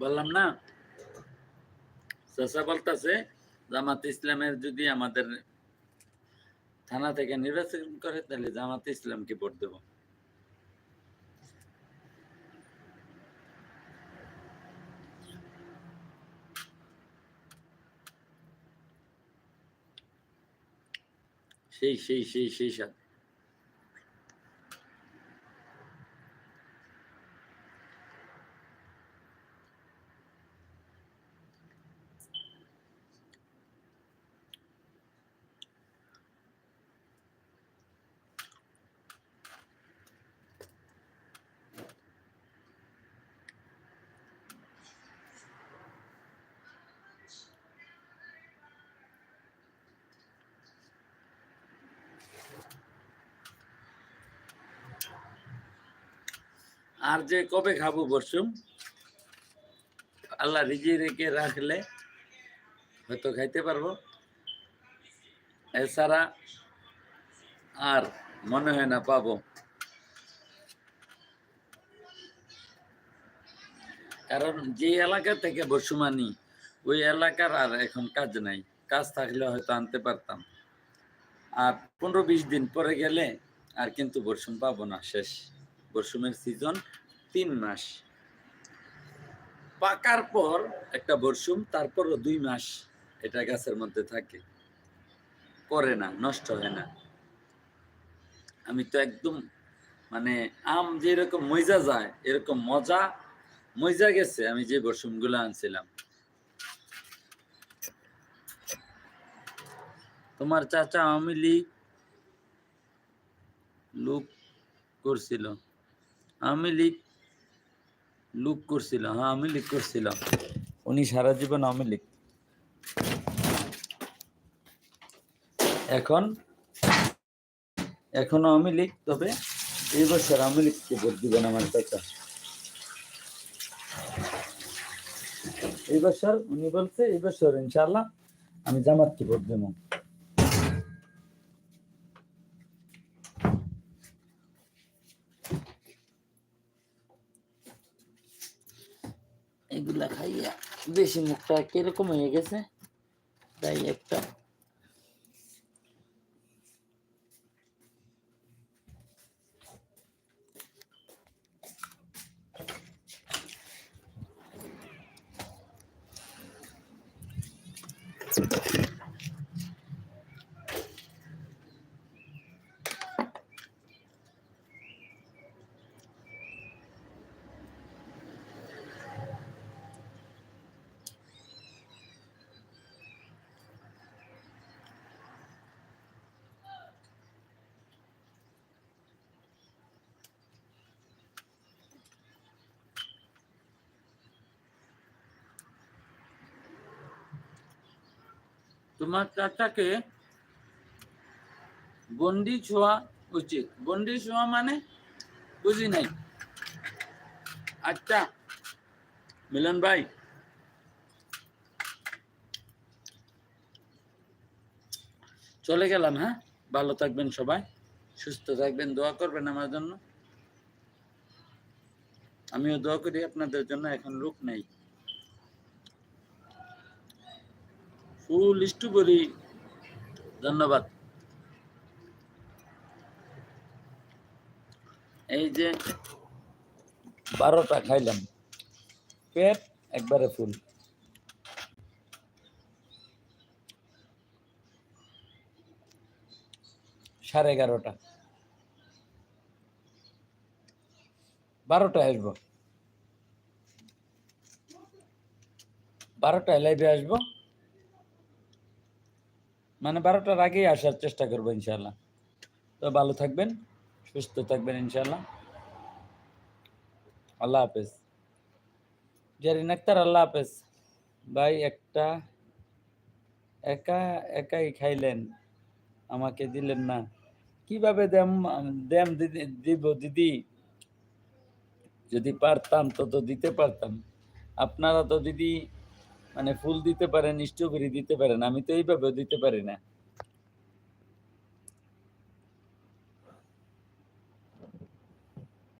বললাম না, চাচা বলতেছে জামাত ইসলামের যদি আমাদের থানা থেকে নির্বাচন করে তাহলে জামাত ইসলামকে ভোট দেব। সেই সেই সেই সেই সাথে আর যে কবে খাবো বর্ষুম, আল্লাহ রিজি রেখে রাখলে হয়তো খাইতে পারবো, এছাড়া আর মনে হয় না পাবো। কারণ যে এলাকা থেকে বর্ষুম আনি ওই এলাকার আর এখন কাজ নাই, কাজ থাকলে হয়তো আনতে পারতাম। আর 15-20 দিন পরে গেলে আর কিন্তু বর্ষুম পাবো না, শেষ। বর্ষুমের সিজন 3 মাস, পাকার পর একটা বর্ষুম, তারপরও 2 মাস এটা গাছের মধ্যে থাকে, পরে না, নষ্ট হয় না। আমি তো একদম মানে আম যেরকম মজা যায় এরকম মজা গেছে আমি যে বর্ষুম গুলো আনছিলাম। তোমার চাচা আওয়ামী লীগ লুক করছিল, আওয়ামী লীগ লুক করছিল, হ্যাঁ আওয়ামী লীগ করছিল, উনি সারা জীবন আওয়ামী লীগ। এখন আওয়ামী লীগ, তবে এই বছর আওয়ামী লীগকে ভোট দিবেন আমার চাচা। এই বছর উনি বলছে এই বছর ইনশাআল্লাহ আমি জামাতকে ভোট দেব। এগুলা খাইয়া বেশি মুখটা কিরকম হয়ে গেছে, তাই একটা তোমার চাচাকে বন্দি ছোঁয়া উচিত। বন্দি ছোঁয়া মানে বুঝি নাই। আচ্ছা মিলন ভাই, চলে গেলাম। হ্যাঁ, ভালো থাকবেন সবাই, সুস্থ থাকবেন, দোয়া করবেন আমার জন্য। আমিও দোয়া করি আপনাদের জন্য। এখন লোক নেই, ফুল স্ট্রবেরি, ধন্যবাদ। এই যে 12টা খাইলাম, পেট একবারে ফুল। সাড়ে 11টা, 12টায় আসবো, 12টায় লাইভে আসবো, মানে 12টার আগেই আসার চেষ্টা করবো ইনশাল্লাহ। তো ভালো থাকবেন, সুস্থ থাকবেন ইনশাল্লাহ। আল্লাহ হাফেজ। জারিন আক্তার, আল্লাহ হাফেজ ভাই। একাই খাইলেন, আমাকে দিলেন না, কিভাবে দেম দিদি, দিব দিদি, যদি পারতাম তো দিতে পারতাম। আপনারা তো দিদি মানে ফুল দিতে পারেন, স্ট্রবেরি দিতে পারেন, আমি তো এইভাবে দিতে পারি না।